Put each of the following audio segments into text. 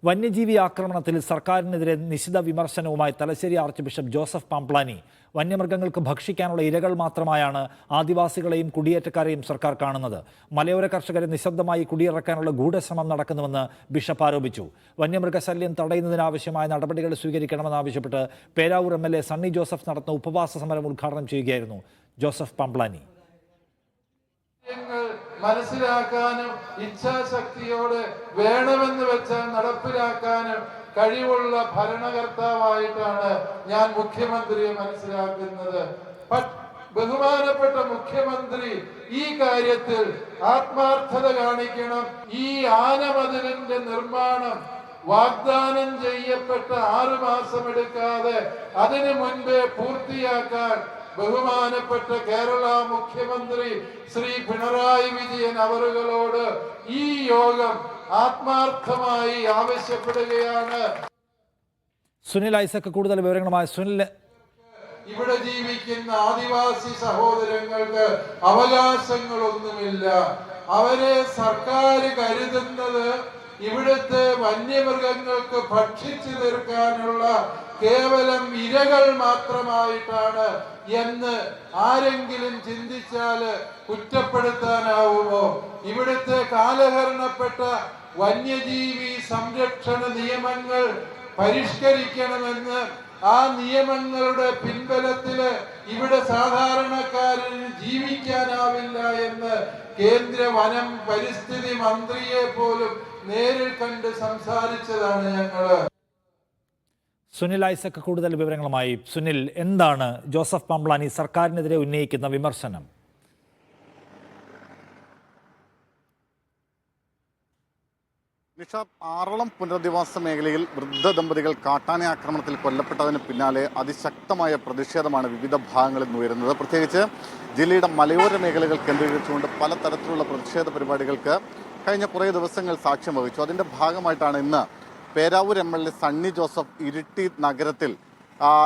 വന്യജീവി ആക്രമണത്തിൽ സർക്കാരിനെതിരെ നിശിത വിമർശനവുമായി തലശ്ശേരി ആർച്ച് ബിഷപ്പ് ജോസഫ് പാംപ്ലാനി. വന്യമൃഗങ്ങൾക്ക് ഭക്ഷിക്കാനുള്ള ഇരകൾ മാത്രമായാണ് ആദിവാസികളെയും കുടിയേറ്റക്കാരെയും സർക്കാർ കാണുന്നത്. മലയോര കർഷകരെ നിശബ്ദമായി കുടിയിറക്കാനുള്ള ഗൂഢശ്രമം നടക്കുന്നുവെന്ന് ബിഷപ്പ് ആരോപിച്ചു. വന്യമൃഗശല്യം തടയുന്നതിനാവശ്യമായ നടപടികൾ സ്വീകരിക്കണമെന്നാവശ്യപ്പെട്ട് പേരാവൂർ MLA സണ്ണി ജോസഫ് നടത്തുന്ന ഉപവാസ സമരം ഉദ്ഘാടനം ചെയ്യുകയായിരുന്നു ജോസഫ് പാംപ്ലാനി. മനസ്സിലാക്കാനും ഇച്ഛാശക്തിയോടെ വേണമെന്ന് വെച്ചാൽ നടപ്പിലാക്കാനും കഴിവുള്ള ഭരണകർത്താവായിട്ടാണ് ഞാൻ മുഖ്യമന്ത്രിയെ മനസ്സിലാക്കുന്നത്. ബഹുമാനപ്പെട്ട മുഖ്യമന്ത്രി ഈ കാര്യത്തിൽ ആത്മാർത്ഥത കാണിക്കണം. ഈ ആനമതിലിന്റെ നിർമ്മാണം വാഗ്ദാനം ചെയ്യപ്പെട്ട 6 മാസം എടുക്കാതെ അതിനു മുൻപേ പൂർത്തിയാക്കാൻ ബഹുമാനപ്പെട്ട കേരള മുഖ്യമന്ത്രി ശ്രീ പിണറായി വിജയൻ അവരുകളോട് ഈ യോഗം ആത്മാർത്ഥമായി ആവശ്യപ്പെടുകയാണ്. സുനിൽ ഐസക് കൂടുതൽ വിവരങ്ങളുമായി. സുനിൽ, ഇവിടെ ജീവിക്കുന്ന ആദിവാസി സഹോദരങ്ങൾക്ക് അവകാശങ്ങളൊന്നുമില്ല. അവരെ സർക്കാർ കരുതുന്നത് ഇവിടുത്തെ വന്യമൃഗങ്ങൾക്ക് ഭക്ഷിച്ചു തീർക്കാനുള്ള കേവലം ഇരകൾ മാത്രമായിട്ടാണ് എന്ന് ആരെങ്കിലും ചിന്തിച്ചാല് കുറ്റപ്പെടുത്താനാവുമോ? ഇവിടുത്തെ കാലഹരണപ്പെട്ട വന്യജീവി സംരക്ഷണ നിയമങ്ങൾ പരിഷ്കരിക്കണമെന്ന്, ആ നിയമങ്ങളുടെ പിൻബലത്തില് ഇവിടെ സാധാരണക്കാരന് ജീവിക്കാനാവില്ല എന്ന് കേന്ദ്ര വനം പരിസ്ഥിതി മന്ത്രിയെ പോലും നേരിൽ കണ്ട് സംസാരിച്ചതാണ് ഞങ്ങള്. സുനിൽ ഐസക് കൂടുതൽ വിവരങ്ങളുമായി. സുനിൽ, എന്താണ് ജോസഫ് പാംപ്ലാനി സർക്കാരിനെതിരെ ഉന്നയിക്കുന്ന വിമർശനം? ആറളം പുനരധിവാസ മേഖലയിൽ വൃദ്ധ ദമ്പതികൾ കാട്ടാന ആക്രമണത്തിൽ കൊല്ലപ്പെട്ടതിന് പിന്നാലെ അതിശക്തമായ പ്രതിഷേധമാണ് വിവിധ ഭാഗങ്ങളിൽ നിന്ന് ഉയരുന്നത്. പ്രത്യേകിച്ച് ജില്ലയുടെ മലയോര മേഖലകൾ കേന്ദ്രീകരിച്ചുകൊണ്ട് പലതരത്തിലുള്ള പ്രതിഷേധ പരിപാടികൾക്ക് കഴിഞ്ഞ കുറേ ദിവസങ്ങൾ സാക്ഷ്യം വഹിച്ചു. അതിൻ്റെ ഭാഗമായിട്ടാണ് ഇന്ന് പേരാവൂർ MLA സണ്ണി ജോസഫ് ഇരിട്ടി നഗരത്തിൽ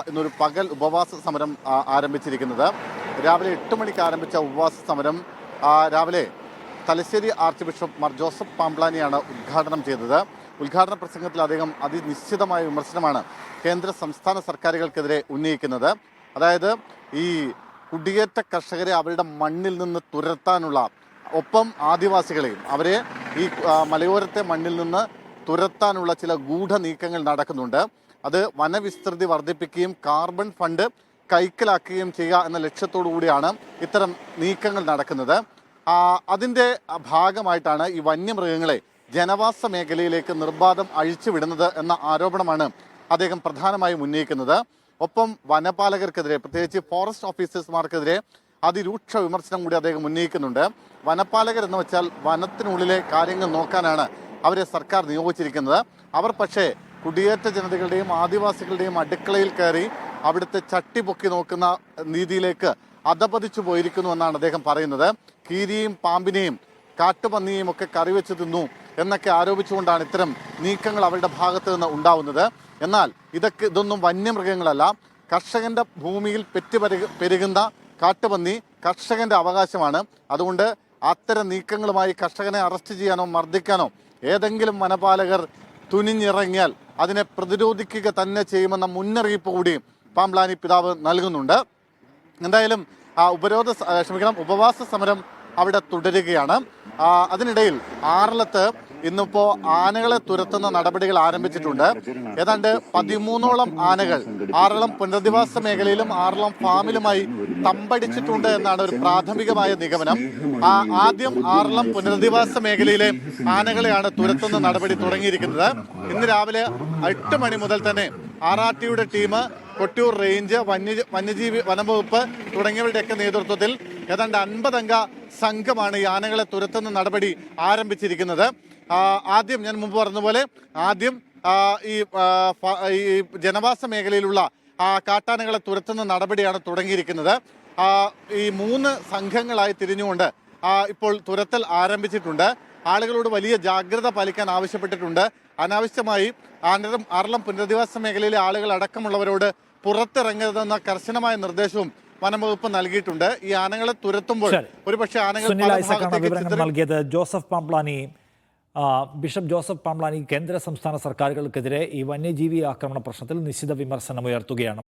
ഇന്നൊരു പകൽ ഉപവാസ സമരം ആരംഭിച്ചിരിക്കുന്നത്. രാവിലെ 8 മണിക്ക് ആരംഭിച്ച ഉപവാസ സമരം രാവിലെ തലശ്ശേരി ആർച്ച് ബിഷപ്പ് മാർ ജോസഫ് പാംപ്ലാനിയാണ് ഉദ്ഘാടനം ചെയ്തത്. ഉദ്ഘാടന പ്രസംഗത്തിൽ അദ്ദേഹം അതിനിശ്ചിതമായ വിമർശനമാണ് കേന്ദ്ര സംസ്ഥാന സർക്കാരുകൾക്കെതിരെ ഉന്നയിക്കുന്നത്. അതായത് ഈ കുടിയേറ്റ കർഷകരെ അവരുടെ മണ്ണിൽ നിന്ന് തുരത്താനുള്ള, ഒപ്പം ആദിവാസികളെയും അവരെ ഈ മലയോരത്തെ മണ്ണിൽ നിന്ന് തുരത്താനുള്ള ചില ഗൂഢനീക്കങ്ങൾ നടക്കുന്നുണ്ട്. അത് വനവിസ്തൃതി വർദ്ധിപ്പിക്കുകയും കാർബൺ ഫണ്ട് കൈക്കലാക്കുകയും ചെയ്യുക എന്ന ലക്ഷ്യത്തോടു കൂടിയാണ് ഇത്തരം നീക്കങ്ങൾ നടക്കുന്നത്. അതിൻ്റെ ഭാഗമായിട്ടാണ് ഈ വന്യമൃഗങ്ങളെ ജനവാസ മേഖലയിലേക്ക് നിർബാധം അഴിച്ചുവിടുന്നത് എന്ന ആരോപണമാണ് അദ്ദേഹം പ്രധാനമായും ഉന്നയിക്കുന്നത്. ഒപ്പം വനപാലകർക്കെതിരെ, പ്രത്യേകിച്ച് ഫോറസ്റ്റ് ഓഫീസേഴ്സ്മാർക്കെതിരെ അതിരൂക്ഷ വിമർശനം കൂടി അദ്ദേഹം ഉന്നയിക്കുന്നുണ്ട്. വനപാലകർ എന്ന് വെച്ചാൽ വനത്തിനുള്ളിലെ കാര്യങ്ങൾ നോക്കാനാണ് അവരെ സർക്കാർ നിയോഗിച്ചിരിക്കുന്നത്. അവർ പക്ഷേ കുടിയേറ്റ ജനതകളുടെയും ആദിവാസികളുടെയും അടുക്കളയിൽ കയറി അവിടുത്തെ ചട്ടി പൊക്കി നോക്കുന്ന രീതിയിലേക്ക് അധപതിച്ചു പോയിരിക്കുന്നു എന്നാണ് അദ്ദേഹം പറയുന്നത്. കീരിയും പാമ്പിനെയും കാട്ടുപന്നിയെയും ഒക്കെ കറിവെച്ച് തിന്നു എന്നൊക്കെ ആരോപിച്ചുകൊണ്ടാണ് ഇത്തരം നീക്കങ്ങൾ അവരുടെ ഭാഗത്ത് നിന്ന് ഉണ്ടാവുന്നത്. എന്നാൽ ഇതൊന്നും വന്യമൃഗങ്ങളല്ല. കർഷകന്റെ ഭൂമിയിൽ പെരുകുന്ന കാട്ടുപന്നി കർഷകന്റെ അവകാശമാണ്. അതുകൊണ്ട് അത്തരം നീക്കങ്ങളുമായി കർഷകനെ അറസ്റ്റ് ചെയ്യാനോ മർദ്ദിക്കാനോ ഏതെങ്കിലും വനപാലകർ തുനിഞ്ഞിറങ്ങിയാൽ അതിനെ പ്രതിരോധിക്കുക തന്നെ ചെയ്യുമെന്ന മുന്നറിയിപ്പ് കൂടി പാംപ്ലാനി പിതാവ് നൽകുന്നുണ്ട്. എന്തായാലും ഉപവാസ സമരം അവിടെ തുടരുകയാണ്. അതിനിടയിൽ ആറളത്ത് ഇന്നിപ്പോൾ ആനകളെ തുരത്തുന്ന നടപടികൾ ആരംഭിച്ചിട്ടുണ്ട്. ഏതാണ്ട് 13ഓളം ആനകൾ ആറളം പുനരധിവാസ മേഖലയിലും ആറളം ഫാമിലുമായി തമ്പടിച്ചിട്ടുണ്ട് എന്നാണ് ഒരു പ്രാഥമികമായ നിഗമനം. ആദ്യം ആറളം പുനരധിവാസ മേഖലയിലെ ആനകളെയാണ് തുരത്തുന്ന നടപടി തുടങ്ങിയിരിക്കുന്നത്. ഇന്ന് രാവിലെ 8 മണി മുതൽ തന്നെ RRTയുടെ ടീം, കൊട്ടിയൂർ റേഞ്ച്, വന്യജീവി വനംവകുപ്പ് തുടങ്ങിയവരുടെയൊക്കെ നേതൃത്വത്തിൽ ഏതാണ്ട് 50 അംഗ സംഘമാണ് ഈ ആനകളെ തുരത്തുന്ന നടപടി ആരംഭിച്ചിരിക്കുന്നത്. ആദ്യം ഞാൻ മുമ്പ് പറഞ്ഞതുപോലെ ആദ്യം ഈ ജനവാസ മേഖലയിലുള്ള കാട്ടാനകളെ തുരത്തുന്ന നടപടിയാണ് തുടങ്ങിയിരിക്കുന്നത്. ഈ 3 സംഘങ്ങളായി തിരിഞ്ഞുകൊണ്ട് ഇപ്പോൾ തുരത്തൽ ആരംഭിച്ചിട്ടുണ്ട്. ആളുകളോട് വലിയ ജാഗ്രത പാലിക്കാൻ ആവശ്യപ്പെട്ടിട്ടുണ്ട്. അനാവശ്യമായി ആറളം പുനരധിവാസ മേഖലയിലെ ആളുകൾ അടക്കമുള്ളവരോട് പുറത്തിറങ്ങരുതെന്ന കർശനമായ നിർദ്ദേശവും വനംവകുപ്പ് നൽകിയിട്ടുണ്ട്. ഈ ആനകളെ തുരത്തുമ്പോൾ ഒരുപക്ഷെ ആനകൾ നൽകിയത് ജോസഫ് പാംപ്ലാനി ബിഷപ്പ് ജോസഫ് പാംപ്ലാനി കേന്ദ്ര സംസ്ഥാന സർക്കാരുകൾക്കെതിരെ ഈ വന്യജീവി ആക്രമണ പ്രശ്നത്തിൽ നിശിത വിമർശനം ഉയർത്തുകയാണ്.